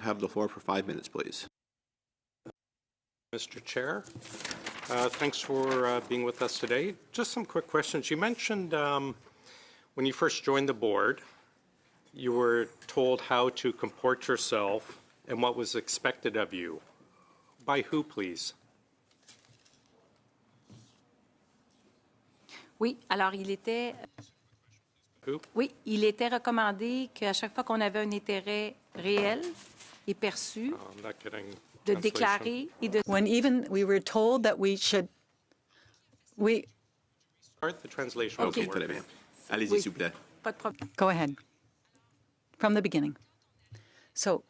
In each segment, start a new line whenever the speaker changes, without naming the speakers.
Have the floor for 5 minutes, please.
Mr. Chair, thanks for being with us today. Just some quick questions. You mentioned when you first joined the board, you were told how to comport yourself and what was expected of you. By who, please?
Oui, alors il était...
Who?
Oui, il était recommandé qu'à chaque fois qu'on avait un intérêt réel et perçu,
I'm not getting
de
translation.
déclarer et de...
When even we were told that we should,
Start the translation.
Okay, très bien. Allez-y,
Oui.
s'il vous plaît.
Pas de problème.
go ahead, from the beginning. So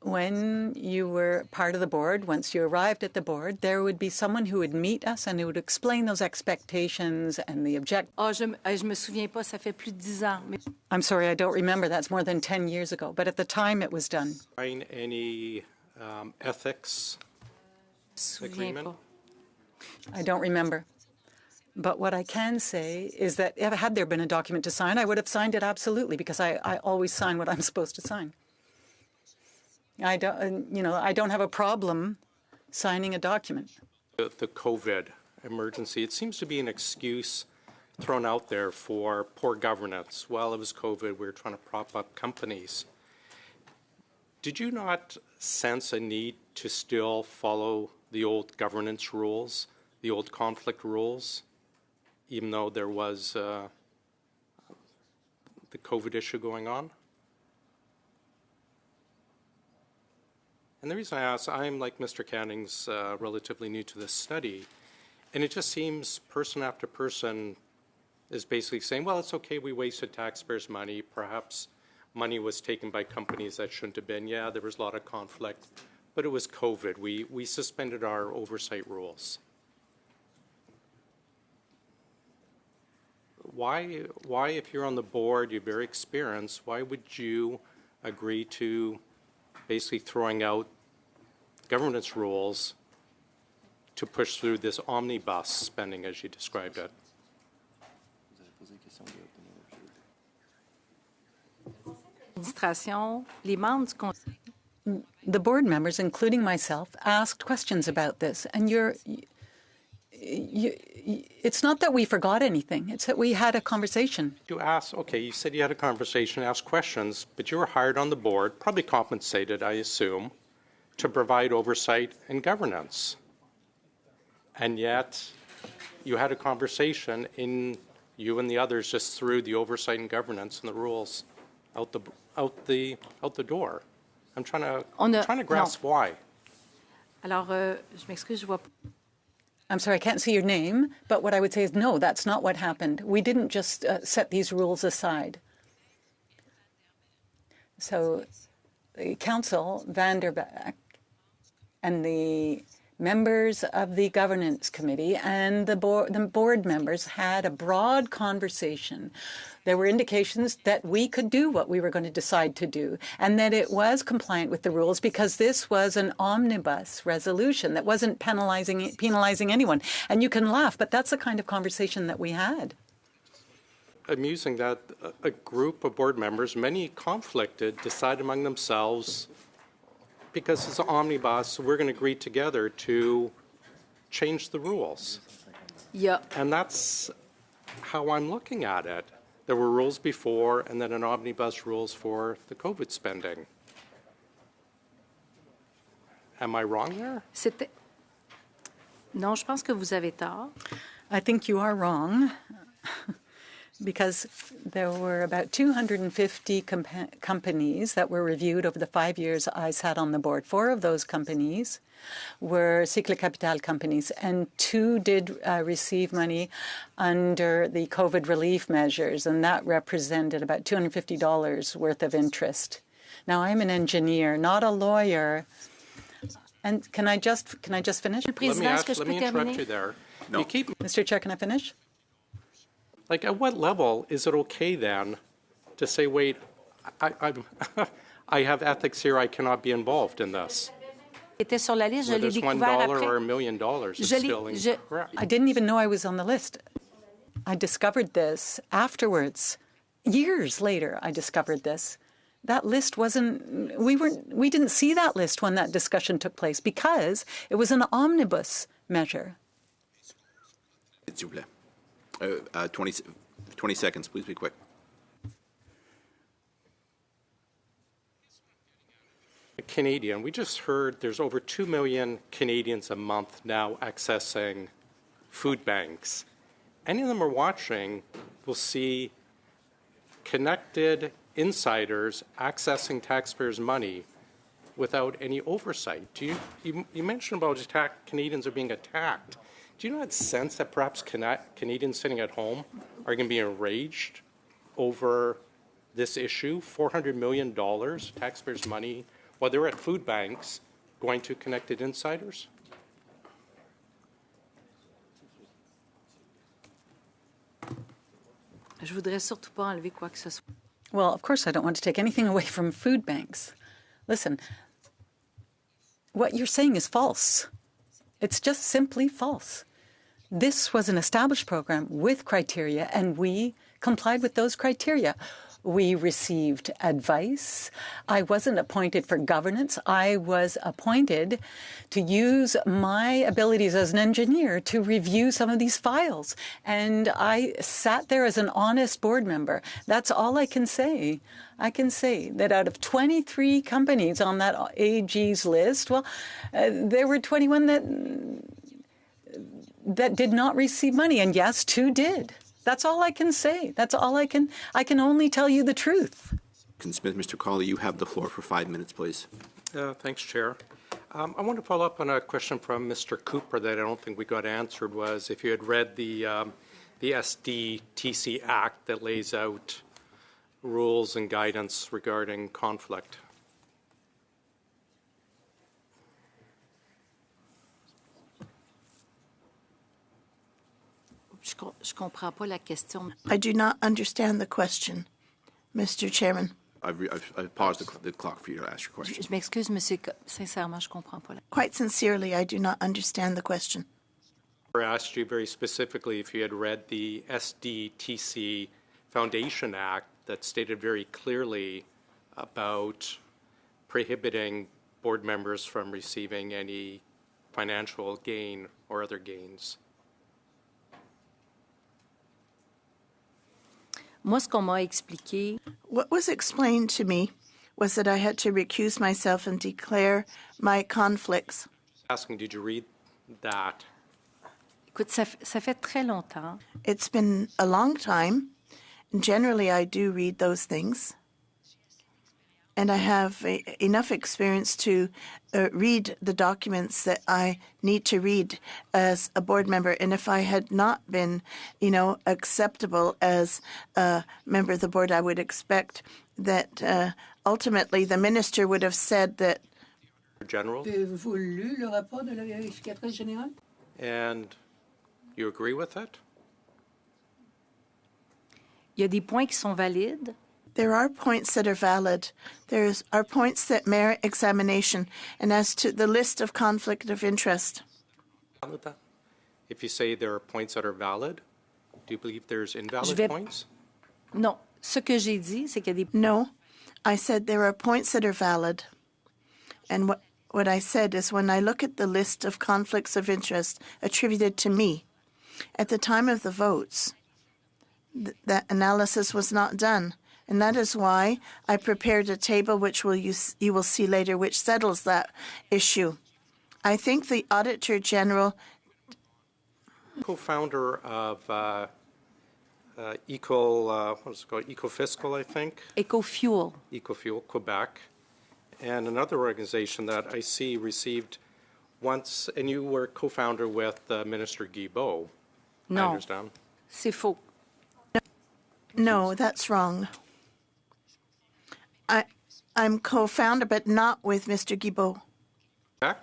when you were part of the board, once you arrived at the board, there would be someone who would meet us and who would explain those expectations and the
Ah, je me souviens pas, ça fait plus de 10 ans. Mais...
I'm sorry, I don't remember. That's more than 10 years ago. But at the time, it was done.
Any ethics
Je me souviens
agreement?
pas.
I don't remember. But what I can say is that had there been a document to sign, I would have signed it absolutely, because I always sign what I'm supposed to sign. I don't have a problem signing a document.
The COVID emergency, it seems to be an excuse thrown out there for poor governance. Well, it was COVID, we were trying to prop up companies. Did you not sense a need to still follow the old governance rules, the old conflict rules, even though there was the COVID issue going on? And the reason I ask, I'm like Mr. Canning's relatively new to this study, and it just seems person after person is basically saying, well, it's okay, we wasted taxpayers' money, perhaps money was taken by companies that shouldn't have been. Yeah, there was a lot of conflict, but it was COVID. We suspended our oversight rules. Why, if you're on the board, you're very experienced, why would you agree to basically throwing out governance rules to push through this omnibus spending, as you described it?
Administration, les membres du conseil.
The board members, including myself, asked questions about this. And it's not that we forgot anything. It's that we had a conversation.
You asked, okay, you said you had a conversation, asked questions, but you were hired on the board, probably compensated, I assume, to provide oversight and governance. And yet, you had a conversation in you and the others just threw the oversight and governance and the rules out the door. I'm trying to grasp why.
Alors, je m'excuse, je vois pas.
I'm sorry, I can't see your name, but what I would say is no, that's not what happened. We didn't just set these rules aside. So the council, Vanderbeck, and the members of the governance committee and the board members had a broad conversation. There were indications that we could do what we were going to decide to do, and that it was compliant with the rules because this was an omnibus resolution that wasn't penalizing anyone. And you can laugh, but that's the kind of conversation that we had.
Amusing that a group of board members, many conflicted, decided among themselves, because it's an omnibus, we're going to agree together to change the rules.
Yeah.
And that's how I'm looking at it. There were rules before, and then an omnibus rules for the COVID spending. Am I wrong there?
Non, je pense que vous avez tort.
I think you are wrong. Because there were about 250 companies that were reviewed over the 5 years I sat on the board. 4 of those companies were cycle capital companies, and 2 did receive money under the COVID relief measures, and that represented about $250 worth of interest. Now, I'm an engineer, not a lawyer. And can I just finish?
Let me interrupt you there.
No.
You keep,
Mr. Chair, can I finish?
like, at what level is it okay then to say, wait, I have ethics here, I cannot be involved in this?
Était sur la liste, je
Whether
l'ai
it's $1
découvert
or
après.
$1 million is still incorrect.
I didn't even know I was on the list. I discovered this afterwards. Years later, I discovered this. That list wasn't, we didn't see that list when that discussion took place because it was an omnibus measure.
S'il vous plaît. 20 seconds, please be quick.
Canadian, we just heard there's over 2 million Canadians a month now accessing food banks. Any of them are watching will see connected insiders accessing taxpayers' money without any oversight. You mentioned about Canadians are being attacked. Do you not sense that perhaps Canadians sitting at home are going to be enraged over this issue? $400 million taxpayers' money while they're at food banks going to connected insiders?
Je voudrais surtout pas enlever quoi que ce soit.
Well, of course, I don't want to take anything away from food banks. Listen, what you're saying is false. It's just simply false. This was an established program with criteria, and we complied with those criteria. We received advice. I wasn't appointed for governance. I was appointed to use my abilities as an engineer to review some of these files. And I sat there as an honest board member. That's all I can say. I can say that out of 23 companies on that AG's list, well, there were 21 that did not receive money. And yes, 2 did. That's all I can say. That's all I can only tell you the truth.
Smith, Mr. Cawley, you have the floor for 5 minutes, please.
Thanks, Chair. I want to follow up on a question from Mr. Cooper that I don't think we got answered, was if you had read the SDTC Act that lays out rules and guidance regarding conflict.
Je comprends pas la question.
I do not understand the question, Mr. Chairman.
I've paused the clock for you to ask your question.
Je m'excuse, monsieur. Sincèrement, je comprends pas.
Quite sincerely, I do not understand the question.
I asked you very specifically if you had read the SDTC Foundation Act that stated very clearly about prohibiting board members from receiving any financial gain or other gains.
Moi, ce qu'on m'a expliqué,
What was explained to me was that I had to recuse myself and declare my conflicts.
Asking, did you read that?
écoute, ça fait très longtemps.
It's been a long time, and generally I do read those things. And I have enough experience to read the documents that I need to read as a board member. And if I had not been, acceptable as a member of the board, I would expect that ultimately the minister would have said that.
General?
Avez-vous lu le rapport de la vérificatrice générale?
And you agree with it?
Il y a des points qui sont valides.
There are points that are valid. There are points that merit examination. And as to the list of conflict of interest,
If you say there are points that are valid, do you believe there's invalid points?
Non, ce que j'ai dit, c'est qu'il y a des...
no, I said there are points that are valid. And what I said is when I look at the list of conflicts of interest attributed to me, at the time of the votes, that analysis was not done. And that is why I prepared a table which you will see later, which settles that issue. I think the Auditor General...
Co-founder of Ecofiscal, I think?
Ecofuel.
Ecofuel, Quebec. And another organization that I see received once, and you were co-founder with Minister Guilbeault, I
Non,
understand.
c'est faux.
No, that's wrong. I'm co-founder, but not with Mr. Guilbeault.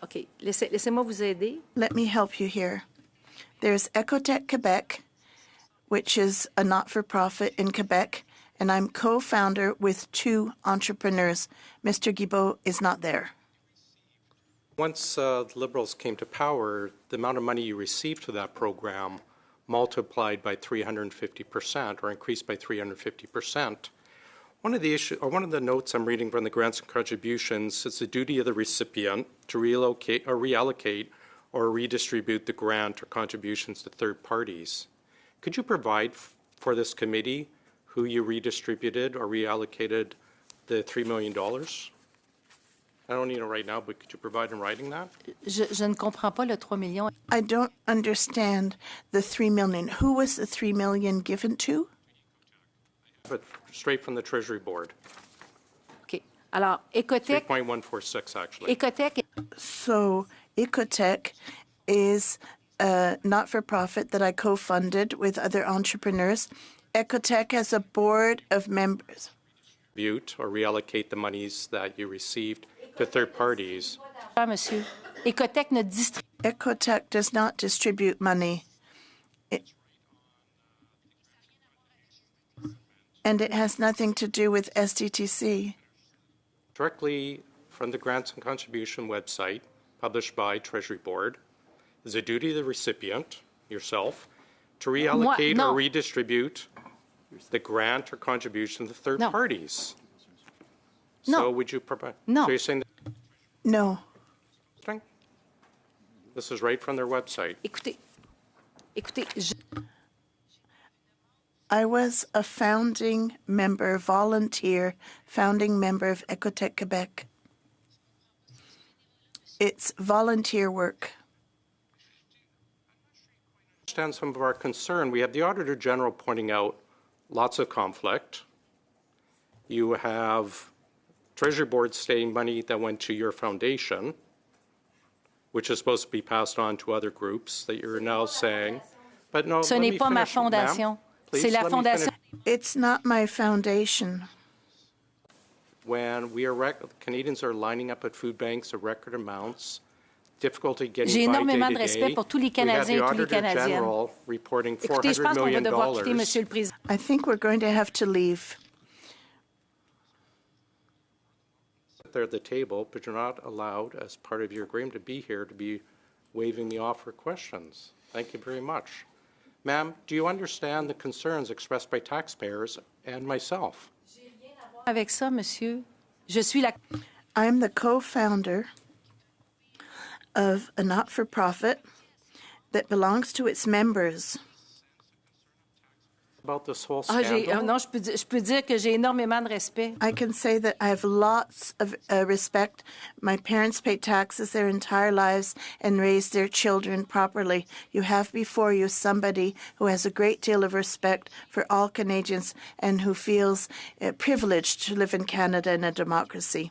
OK, laissez-moi vous aider.
Let me help you here. There's Ecotech Quebec, which is a not-for-profit in Quebec, and I'm co-founder with 2 entrepreneurs. Mr. Guilbeault is not there.
Once the Liberals came to power, the amount of money you received to that program multiplied by 350% or increased by 350%. One of the notes I'm reading from the grants and contributions is the duty of the recipient to relocate or reallocate or redistribute the grant or contributions to third parties. Could you provide for this committee who you redistributed or reallocated the $3 million? I don't need it right now, but could you provide in writing that?
Je ne comprends pas le 3 millions.
I don't understand the $3 million. Who was the $3 million given to?
But straight from the Treasury Board.
OK. Alors, Ecotech,
3.146, actually.
Ecotech,
So Ecotech is a not-for-profit that I co-funded with other entrepreneurs. Ecotech has a board of members.
Or reallocate the monies that you received to third parties.
monsieur. Ecotech ne distribue.
Ecotech does not distribute money. And it has nothing to do with SDTC.
Directly from the Grants and Contribution website, published by Treasury Board, is a duty of the recipient, yourself, to reallocate
no.
or redistribute the grant or contribution to third
No.
parties.
No.
So would you provide?
No.
So you're saying
No.
that this is right from their website.
Écoutez,
I was a founding member, volunteer, founding member of Ecotech Quebec. It's volunteer work.
Understand some of our concern. We have the Auditor General pointing out lots of conflict. You have Treasury Board stating money that went to your foundation, which is supposed to be passed on to other groups that you're now saying. But no,
ce
let
n'est
me
pas ma
finish, ma'am.
fondation.
Please,
C'est la
let me
fondation.
finish.
It's not my foundation.
When we are Canadians are lining up at food banks at record amounts, difficulty getting
J'ai
by
énormément
day
de
to
respect
day.
pour tous les
We have
Canadiens et
the
tous les
Auditor
Canadiennes.
General reporting
Écoutez, je
$400
pense qu'on va
million.
devoir quitter, Monsieur le Président.
I think we're going to have to leave.
They're at the table, but you're not allowed, as part of your agreement, to be here to be waiving the offer of questions. Thank you very much. Ma'am, do you understand the concerns expressed by taxpayers and myself?
Avec ça, monsieur, je suis la.
I'm the co-founder of a not-for-profit that belongs to its members.
About this whole
Ah,
scandal?
non, je peux dire que j'ai énormément de respect.
I can say that I have lots of respect. My parents paid taxes their entire lives and raised their children properly. You have before you somebody who has a great deal of respect for all Canadians and who feels privileged to live in Canada in a democracy.